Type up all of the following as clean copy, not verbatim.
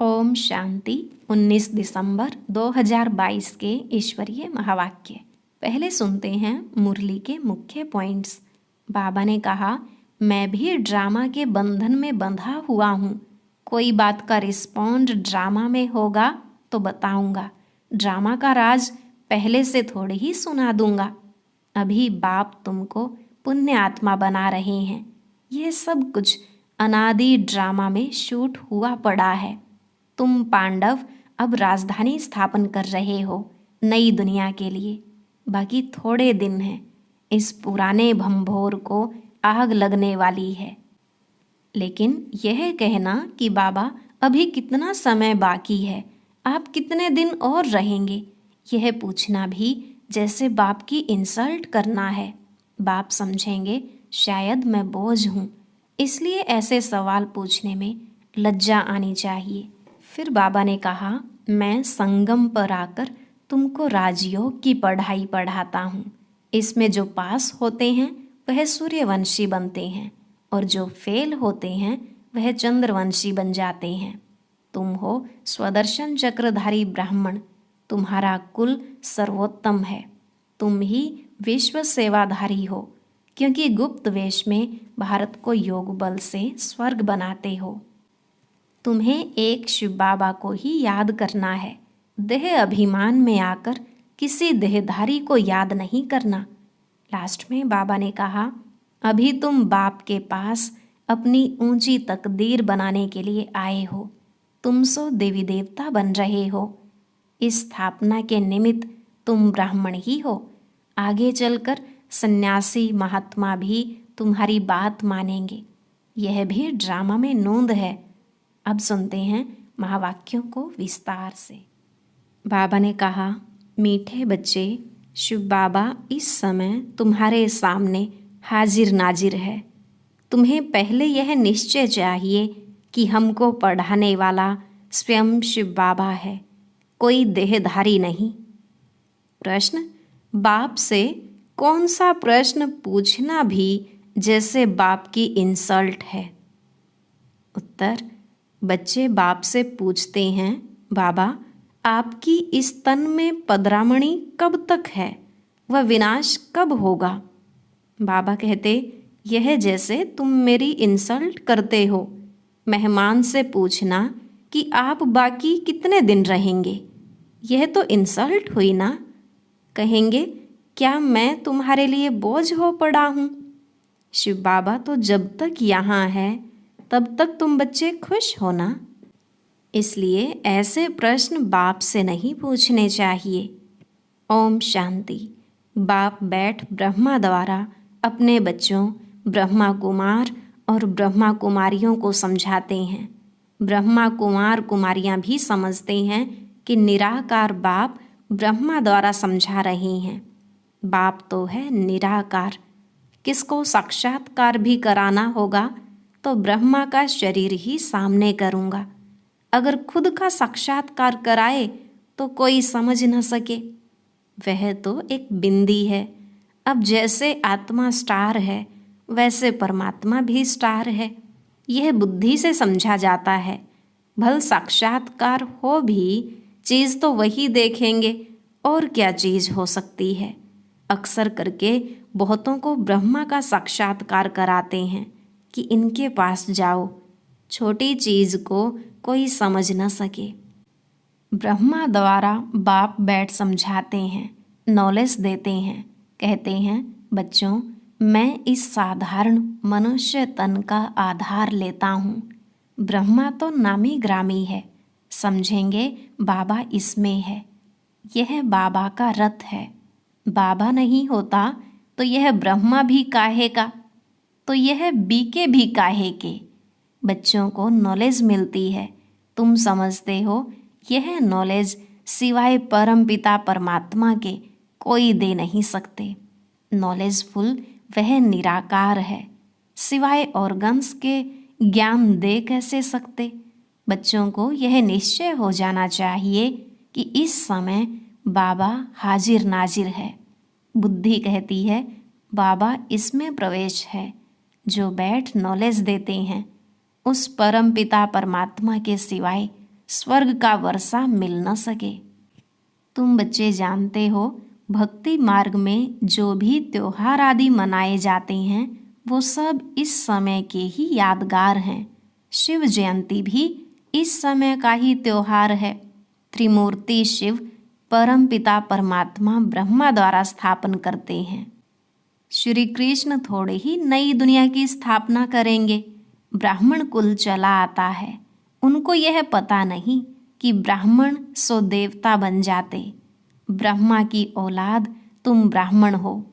ओम शांति। 19 दिसंबर 2022 के ईश्वरीय महावाक्य। पहले सुनते हैं मुरली के मुख्य पॉइंट्स। बाबा ने कहा, मैं भी ड्रामा के बंधन में बंधा हुआ हूँ। कोई बात का रिस्पॉन्ड ड्रामा में होगा तो बताऊंगा। ड्रामा का राज पहले से थोड़ी ही सुना दूंगा। अभी बाप तुमको पुण्य आत्मा बना रहे हैं। यह सब कुछ अनादि ड्रामा में शूट हुआ पड़ा है। तुम पांडव अब राजधानी स्थापन कर रहे हो नई दुनिया के लिए। बाकी थोड़े दिन हैं। इस पुराने भंभोर को आग लगने वाली है। लेकिन यह कहना कि बाबा अभी कितना समय बाकी है, आप कितने दिन और रहेंगे, यह पूछना भी जैसे बाप की इंसल्ट करना है। बाप समझेंगे शायद मैं बोझ हूँ, इसलिए ऐसे सवाल पूछने में लज्जा आनी चाहिए। फिर बाबा ने कहा, मैं संगम पर आकर तुमको राजयोग की पढ़ाई पढ़ाता हूँ। इसमें जो पास होते हैं वह सूर्यवंशी बनते हैं और जो फेल होते हैं वह चंद्रवंशी बन जाते हैं। तुम हो स्वदर्शन चक्रधारी ब्राह्मण। तुम्हारा कुल सर्वोत्तम है। तुम ही विश्व सेवाधारी हो, क्योंकि गुप्त वेश में भारत को योग बल से स्वर्ग बनाते हो। तुम्हें एक शिव बाबा को ही याद करना है। देह अभिमान में आकर किसी देहधारी को याद नहीं करना। लास्ट में बाबा ने कहा, अभी तुम बाप के पास अपनी ऊंची तकदीर बनाने के लिए आए हो। तुम सो देवी देवता बन रहे हो। इस स्थापना के निमित्त तुम ब्राह्मण ही हो। आगे चलकर सन्यासी महात्मा भी तुम्हारी बात मानेंगे। यह भी ड्रामा में नोंद है। अब सुनते हैं महावाक्यों को विस्तार से। बाबा ने कहा, मीठे बच्चे, शिव बाबा इस समय तुम्हारे सामने हाजिर नाजिर है। तुम्हें पहले यह निश्चय चाहिए कि हमको पढ़ाने वाला स्वयं शिव बाबा है, कोई देहधारी नहीं। प्रश्न, बाप से कौन सा प्रश्न पूछना भी जैसे बाप की इंसल्ट है। उत्तर, बच्चे बाप से पूछते हैं, बाबा आपकी इस तन में पदरामणि कब तक है, वह विनाश कब होगा। बाबा कहते, यह जैसे तुम मेरी इंसल्ट करते हो। मेहमान से पूछना कि आप बाकी कितने दिन रहेंगे, यह तो इंसल्ट हुई ना। कहेंगे, क्या मैं तुम्हारे लिए बोझ हो पड़ा हूँ। शिव बाबा तो जब तक यहाँ है तब तक तुम बच्चे खुश हो ना। इसलिए ऐसे प्रश्न बाप से नहीं पूछने चाहिए। ओम शांति। बाप बैठ ब्रह्मा द्वारा अपने बच्चों ब्रह्मा कुमार और ब्रह्मा कुमारियों को समझाते हैं। ब्रह्मा कुमार कुमारियां भी समझते हैं कि निराकार बाप ब्रह्मा द्वारा समझा रहे हैं। बाप तो है निराकार। किसको साक्षात्कार भी कराना होगा तो ब्रह्मा का शरीर ही सामने करूँगा। अगर खुद का साक्षात्कार कराए तो कोई समझ न सके। वह तो एक बिंदी है। अब जैसे आत्मा स्टार है वैसे परमात्मा भी स्टार है। यह बुद्धि से समझा जाता है। भल साक्षात्कार हो भी चीज़ तो वही देखेंगे, और क्या चीज़ हो सकती है। अक्सर करके बहुतों को ब्रह्मा का साक्षात्कार कराते हैं कि इनके पास जाओ। छोटी चीज़ को कोई समझ न सके। ब्रह्मा द्वारा बाप बैठ समझाते हैं, नॉलेज देते हैं। कहते हैं, बच्चों मैं इस साधारण मनुष्य तन का आधार लेता हूँ। ब्रह्मा तो नामी ग्रामी है, समझेंगे बाबा इसमें है। यह बाबा का रथ है। बाबा नहीं होता तो यह ब्रह्मा भी काहे का, तो यह बीके भी काहे के। बच्चों को नॉलेज मिलती है। तुम समझते हो यह नॉलेज सिवाय परमपिता परमात्मा के कोई दे नहीं सकते। नॉलेजफुल वह निराकार है, सिवाय ऑर्गन्स के ज्ञान दे कैसे सकते। बच्चों को यह निश्चय हो जाना चाहिए कि इस समय बाबा हाजिर नाजिर है। बुद्धि कहती है बाबा इसमें प्रवेश है। जो बैठ नॉलेज देते हैं उस परम पिता परमात्मा के सिवाय स्वर्ग का वर्षा मिल न सके। तुम बच्चे जानते हो, भक्ति मार्ग में जो भी त्योहार आदि मनाए जाते हैं वो सब इस समय के ही यादगार हैं। शिव जयंती भी इस समय का ही त्योहार है। त्रिमूर्ति शिव परम पिता परमात्मा ब्रह्मा द्वारा स्थापन करते हैं। श्री कृष्ण थोड़े ही नई दुनिया की स्थापना करेंगे। ब्राह्मण कुल चला आता है, उनको यह पता नहीं कि ब्राह्मण सो देवता बन जाते। ब्रह्मा की औलाद तुम ब्राह्मण हो।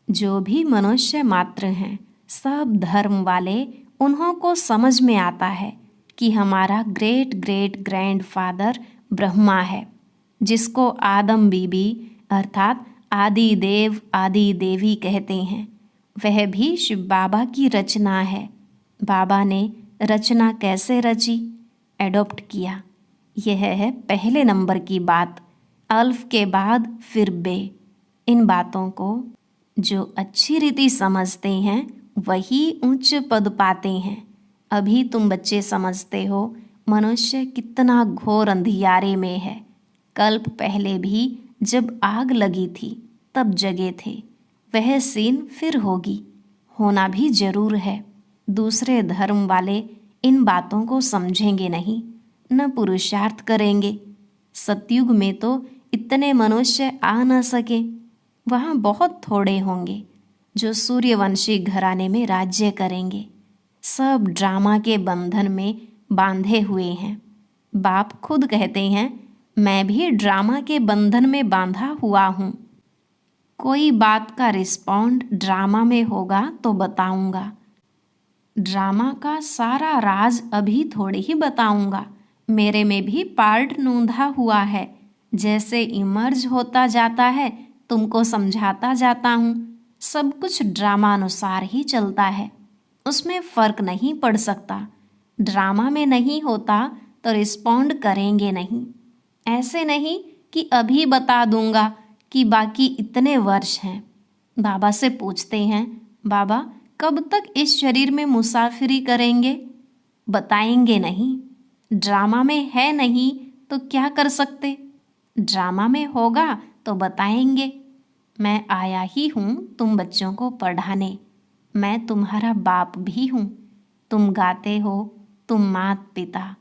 जो भी मनुष्य मात्र हैं सब धर्म वाले, उन्हों को समझ में आता है कि हमारा great great grand father Brahma है, जिसको आदम बीबी अर्थात आदि देव आदि देवी कहते हैं। वह भी शिव बाबा की रचना है। बाबा ने रचना कैसे रची? एडॉप्ट किया। यह है पहले नंबर की बात। अल्फ के बाद फिर बे। इन बातों को जो अच्छी रीति समझते हैं वही उच्च पद पाते हैं। अभी तुम बच्चे समझते हो मनुष्य कितना घोर अंधियारे में है। कल्प पहले भी जब आग लगी थी तब जगे थे। वह सीन फिर होगी, होना भी जरूर है। दूसरे धर्म वाले इन बातों को समझेंगे नहीं, न पुरुषार्थ करेंगे। सतयुग में तो इतने मनुष्य आ न सके। वहाँ बहुत थोड़े होंगे जो सूर्यवंशी घराने में राज्य करेंगे। सब ड्रामा के बंधन में बांधे हुए हैं। बाप खुद कहते हैं, मैं भी ड्रामा के बंधन में बांधा हुआ हूँ। कोई बात का रिस्पॉन्ड ड्रामा में होगा तो बताऊंगा। ड्रामा का सारा राज अभी थोड़ी ही बताऊंगा। मेरे में भी पार्ट नूंधा हुआ है। जैसे इमर्ज होता जाता है तुमको समझाता जाता हूँ। सब कुछ ड्रामा अनुसार ही चलता है, उसमें फ़र्क नहीं पड़ सकता। ड्रामा में नहीं होता तो रिस्पॉन्ड करेंगे नहीं। ऐसे नहीं कि अभी बता दूंगा कि बाकी इतने वर्ष हैं। बाबा से पूछते हैं, बाबा कब तक इस शरीर में मुसाफिरी करेंगे? बताएंगे नहीं। ड्रामा में है नहीं तो क्या कर सकते? ड्रामा में होगा तो बताएंगे। मैं आया ही हूँ तुम बच्चों को पढ़ाने। मैं तुम्हारा बाप भी हूँ। तुम गाते हो, तुम मात पिता,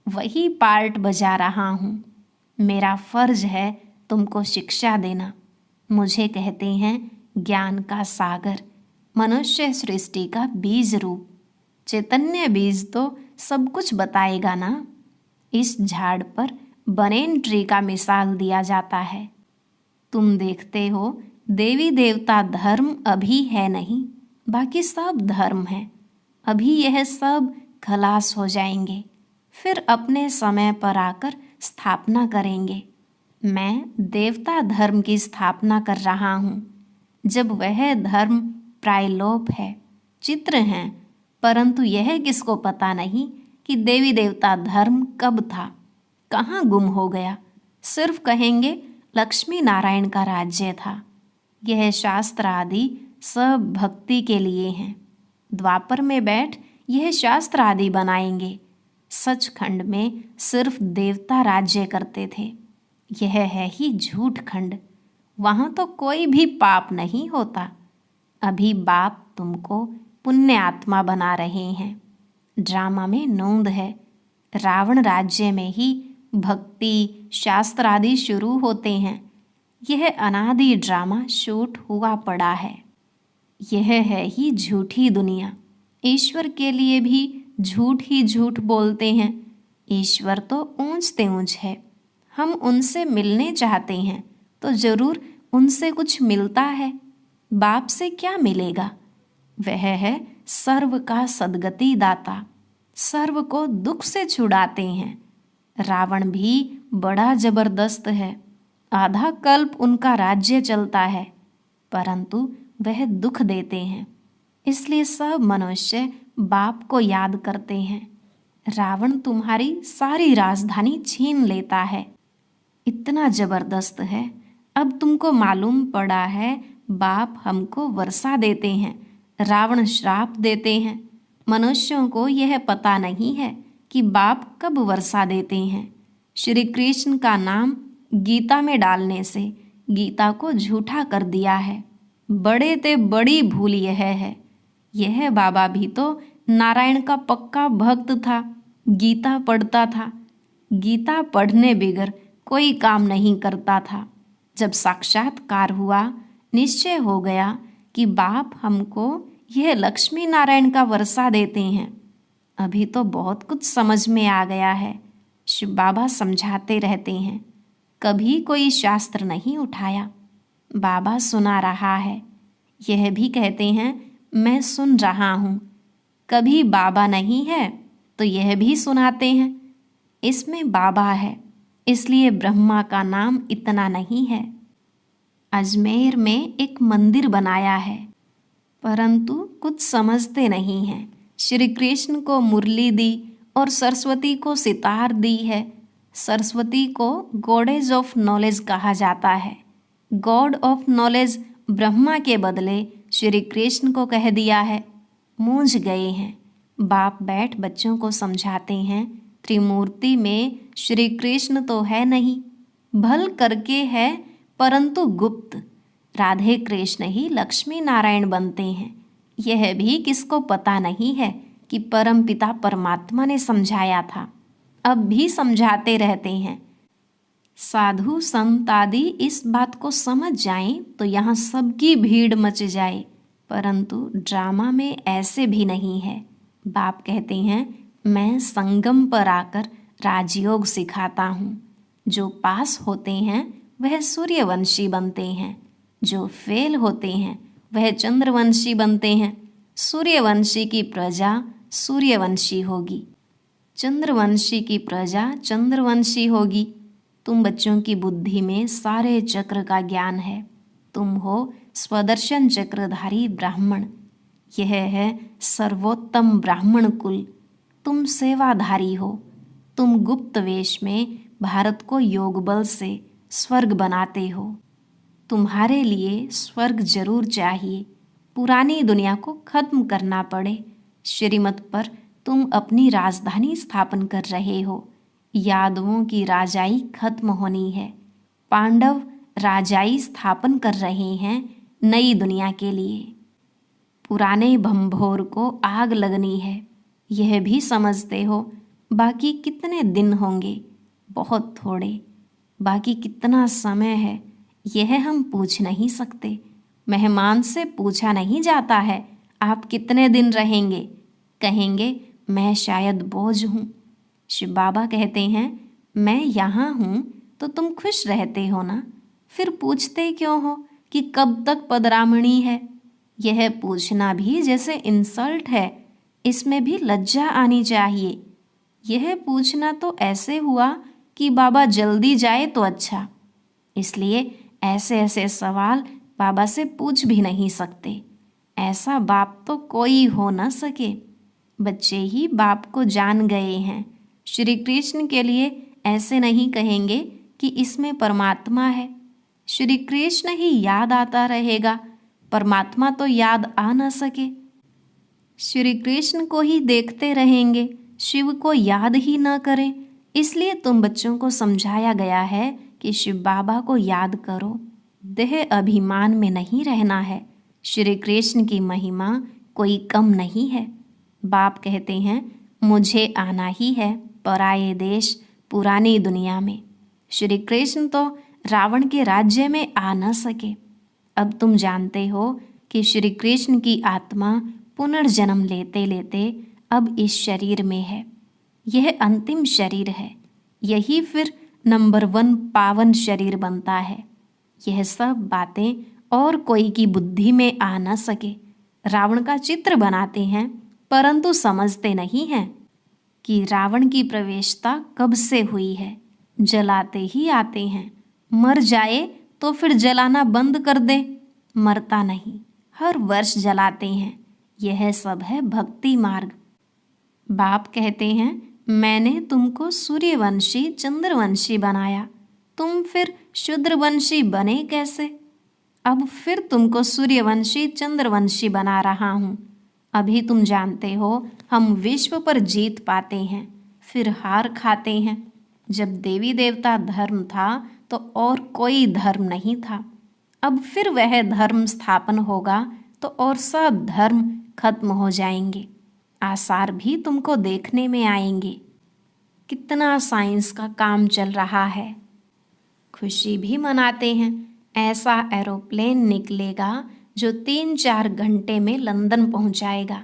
वही पार्ट बजा रहा हूँ। मेरा फर्ज है तुमको शिक्षा देना। मुझे कहते हैं ज्ञान का सागर, मनुष्य सृष्टि का बीज रूप। चैतन्य बीज तो सब कुछ बताएगा ना। इस झाड़ पर बनेन ट्री का मिसाल दिया जाता है। तुम देखते हो देवी देवता धर्म अभी है नहीं, बाकी सब धर्म है। अभी यह सब खलास हो जाएंगे, फिर अपने समय पर आकर स्थापना करेंगे। मैं देवता धर्म की स्थापना कर रहा हूँ। जब वह धर्म प्रायलोप है, चित्र हैं, परंतु यह किसको पता नहीं कि देवी देवता धर्म कब था, कहाँ गुम हो गया। सिर्फ कहेंगे लक्ष्मी नारायण का राज्य था। यह शास्त्र आदि सब भक्ति के लिए हैं। द्वापर में बैठ यह शास्त्र आदि बनाएंगे। सचखंड में सिर्फ देवता राज्य करते थे। यह है ही झूठ खंड। वहाँ तो कोई भी पाप नहीं होता। अभी बाप तुमको पुण्य आत्मा बना रहे हैं। ड्रामा में नोंद है। रावण राज्य में ही भक्ति शास्त्र आदि शुरू होते हैं। यह अनादि ड्रामा शूट हुआ पड़ा है। यह है ही झूठी दुनिया। ईश्वर के लिए भी झूठ ही झूठ बोलते हैं। ईश्वर तो ऊंचते ऊंच है। हम उनसे मिलने चाहते हैं तो जरूर उनसे कुछ मिलता है। बाप से क्या मिलेगा? वह है सर्व का सद्गति दाता, सर्व को दुख से छुड़ाते हैं। रावण भी बड़ा जबरदस्त है। आधा कल्प उनका राज्य चलता है, परंतु वह दुख देते हैं। इसलिए सब मनुष्य बाप को याद करते हैं। रावण तुम्हारी सारी राजधानी छीन लेता है। इतना जबरदस्त है। अब तुमको मालूम पड़ा है बाप हमको वर्षा देते हैं, रावण श्राप देते हैं। मनुष्यों को यह पता नहीं है कि बाप कब वर्षा देते हैं। श्री कृष्ण का नाम गीता में डालने से गीता को झूठा कर दिया है। बड़े ते बड़ी भूल यह है। यह बाबा भी तो नारायण का पक्का भक्त था, गीता पढ़ता था। गीता पढ़ने बगैर कोई काम नहीं करता था। जब साक्षात्कार हुआ, निश्चय हो गया कि बाप हमको यह लक्ष्मी नारायण का वर्षा देते हैं। अभी तो बहुत कुछ समझ में आ गया है। शिव बाबा समझाते रहते हैं, कभी कोई शास्त्र नहीं उठाया, बाबा सुना रहा है। यह भी कहते हैं मैं सुन रहा हूँ। कभी बाबा नहीं है तो यह भी सुनाते हैं, इसमें बाबा है, इसलिए ब्रह्मा का नाम इतना नहीं है। अजमेर में एक मंदिर बनाया है, परंतु कुछ समझते नहीं हैं। श्री कृष्ण को मुरली दी और सरस्वती को सितार दी है। सरस्वती को गॉडेज ऑफ नॉलेज कहा जाता है। गॉड ऑफ नॉलेज ब्रह्मा के बदले श्री कृष्ण को कह दिया है। मूंझ गए हैं। बाप बैठ बच्चों को समझाते हैं, त्रिमूर्ति में श्री कृष्ण तो है नहीं, भल करके है परंतु गुप्त। राधे कृष्ण ही लक्ष्मी नारायण बनते हैं। यह भी किसको पता नहीं है कि परमपिता परमात्मा ने समझाया था, अब भी समझाते रहते हैं। साधु संत आदि इस बात को समझ जाएं तो यहाँ सबकी भीड़ मच जाए, परंतु ड्रामा में ऐसे भी नहीं है। बाप कहते हैं मैं संगम पर आकर राजयोग सिखाता हूँ। जो पास होते हैं वह सूर्यवंशी बनते हैं, जो फेल होते हैं वह चंद्रवंशी बनते हैं। सूर्यवंशी की प्रजा सूर्यवंशी होगी, चंद्रवंशी की प्रजा चंद्रवंशी होगी। तुम बच्चों की बुद्धि में सारे चक्र का ज्ञान है। तुम हो स्वदर्शन चक्रधारी ब्राह्मण। यह है सर्वोत्तम ब्राह्मण कुल। तुम सेवाधारी हो। तुम गुप्त वेश में भारत को योग बल से स्वर्ग बनाते हो। तुम्हारे लिए स्वर्ग जरूर चाहिए। पुरानी दुनिया को खत्म करना पड़े। श्रीमत पर तुम अपनी राजधानी स्थापन कर रहे हो। यादवों की राजाई खत्म होनी है। पांडव राजाई स्थापन कर रहे हैं नई दुनिया के लिए। पुराने भंभोर को आग लगनी है, यह भी समझते हो। बाकी कितने दिन होंगे? बहुत थोड़े। बाकी कितना समय है यह हम पूछ नहीं सकते। मेहमान से पूछा नहीं जाता है आप कितने दिन रहेंगे, कहेंगे मैं शायद बोझ हूँ। शिव बाबा कहते हैं मैं यहाँ हूँ तो तुम खुश रहते हो ना, फिर पूछते क्यों हो कि कब तक पदरामणी है। यह पूछना भी जैसे इंसल्ट है, इसमें भी लज्जा आनी चाहिए। यह पूछना तो ऐसे हुआ कि बाबा जल्दी जाए तो अच्छा, इसलिए ऐसे ऐसे सवाल बाबा से पूछ भी नहीं सकते। ऐसा बाप तो कोई हो न सके। बच्चे ही बाप को जान गए हैं। श्री कृष्ण के लिए ऐसे नहीं कहेंगे कि इसमें परमात्मा है। श्री कृष्ण ही याद आता रहेगा, परमात्मा तो याद आ न सके। श्री कृष्ण को ही देखते रहेंगे, शिव को याद ही न करें। इसलिए तुम बच्चों को समझाया गया है कि शिव बाबा को याद करो। देह अभिमान में नहीं रहना है। श्री कृष्ण की महिमा कोई कम नहीं है। बाप कहते हैं मुझे आना ही है पराये देश पुरानी दुनिया में। श्री कृष्ण तो रावण के राज्य में आ न सके। अब तुम जानते हो कि श्री कृष्ण की आत्मा पुनर्जन्म लेते लेते अब इस शरीर में है। यह अंतिम शरीर है। यही फिर नंबर 1 पावन शरीर बनता है। यह सब बातें और कोई की बुद्धि में आ न सके। रावण का चित्र बनाते हैं परंतु समझते नहीं हैं कि रावण की प्रवेशता कब से हुई है। जलाते ही आते हैं, मर जाए तो फिर जलाना बंद कर दे, मरता नहीं, हर वर्ष जलाते हैं। यह सब है भक्ति मार्ग। बाप कहते हैं मैंने तुमको सूर्यवंशी चंद्रवंशी बनाया, तुम फिर शूद्रवंशी बने कैसे? अब फिर तुमको सूर्यवंशी चंद्रवंशी बना रहा हूँ। अभी तुम जानते हो हम विश्व पर जीत पाते हैं, फिर हार खाते हैं। जब देवी देवता धर्म था तो और कोई धर्म नहीं था। अब फिर वह धर्म स्थापन होगा तो और सब धर्म खत्म हो जाएंगे। आसार भी तुमको देखने में आएंगे। कितना साइंस का काम चल रहा है। खुशी भी मनाते हैं। ऐसा एरोप्लेन निकलेगा जो 3-4 घंटे में लंदन पहुंचाएगा।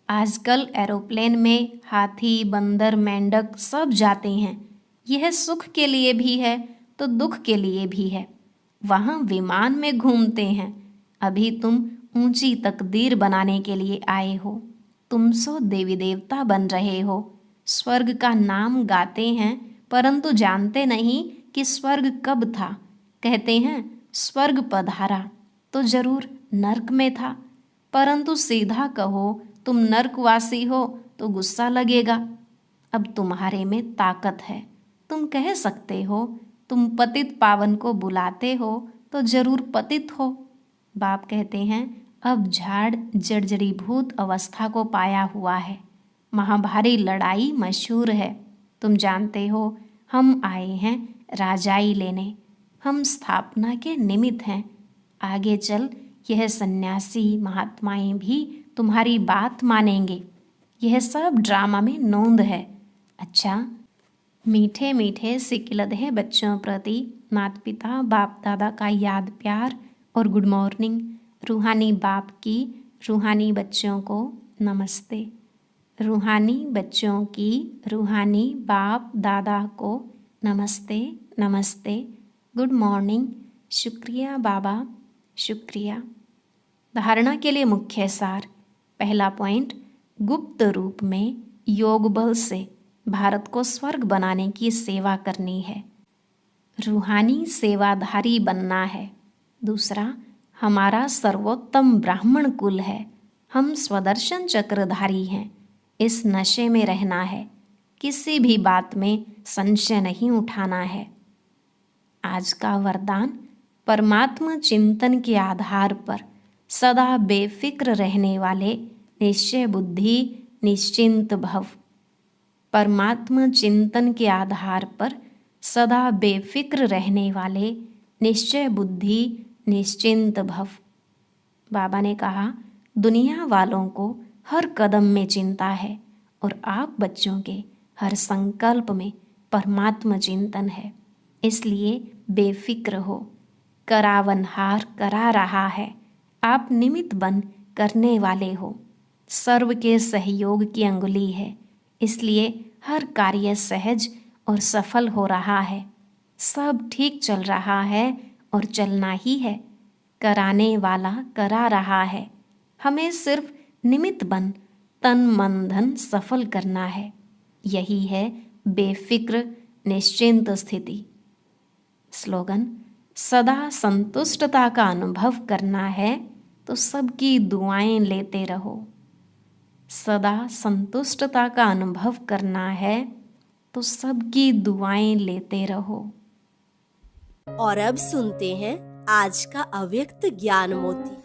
आजकल एरोप्लेन में हाथी, बंदर, मेंढक सब जाते हैं। यह सुख के लिए भी है तो दुख के लिए भी है। वहाँ विमान में घूमते हैं। अभी तुम ऊंची तकदीर बनाने के लिए आए हो। तुम सो देवी देवता बन रहे हो। स्वर्ग का नाम गाते हैं परंतु जानते नहीं कि स्वर्ग कब था। कहते हैं स्वर्ग पधारा तो जरूर नर्क में था, परंतु सीधा कहो तुम नर्कवासी हो तो गुस्सा लगेगा। अब तुम्हारे में ताकत है। तुम कह सकते हो तुम पतित पावन को बुलाते हो तो जरूर पतित हो। बाप कहते हैं अब झाड़ जर्जरीभूत अवस्था को पाया हुआ है। महाभारी लड़ाई मशहूर है। तुम जानते हो हम आए हैं राजाई लेने। हम स्थापना के निमित्त हैं। आगे चल यह सन्यासी महात्माएं भी तुम्हारी बात मानेंगे। यह सब ड्रामा में नोंद है। अच्छा, मीठे मीठे सिकिलधे बच्चों प्रति माता पिता बाप दादा का याद प्यार और गुड मॉर्निंग। रूहानी बाप की रूहानी बच्चों को नमस्ते। रूहानी बच्चों की रूहानी बाप दादा को नमस्ते नमस्ते, गुड मॉर्निंग, शुक्रिया बाबा, शुक्रिया। धारणा के लिए मुख्य सार। पहला पॉइंट, गुप्त रूप में योग बल से भारत को स्वर्ग बनाने की सेवा करनी है। रूहानी सेवाधारी बनना है। दूसरा, हमारा सर्वोत्तम ब्राह्मण कुल है। हम स्वदर्शन चक्रधारी हैं। इस नशे में रहना है। किसी भी बात में संशय नहीं उठाना है। आज का वरदान, परमात्मा चिंतन के आधार पर सदा बेफिक्र रहने वाले निश्चय बुद्धि निश्चिंत भव। परमात्मा चिंतन के आधार पर सदा बेफिक्र रहने वाले निश्चय बुद्धि निश्चिंत भव। बाबा ने कहा दुनिया वालों को हर कदम में चिंता है और आप बच्चों के हर संकल्प में परमात्मा चिंतन है। इसलिए बेफिक्र हो। करावनहार करा रहा है। आप निमित्त बन करने वाले हो। सर्व के सहयोग की अंगुली है। इसलिए हर कार्य सहज और सफल हो रहा है। सब ठीक चल रहा है और चलना ही है। कराने वाला करा रहा है। हमें सिर्फ निमित्त बन तन मन धन सफल करना है। यही है बेफिक्र निश्चिंत स्थिति। स्लोगन, सदा संतुष्टता का अनुभव करना है तो सबकी दुआएं लेते रहो। सदा संतुष्टता का अनुभव करना है तो सबकी दुआएं लेते रहो। और अब सुनते हैं आज का अव्यक्त ज्ञान मोती।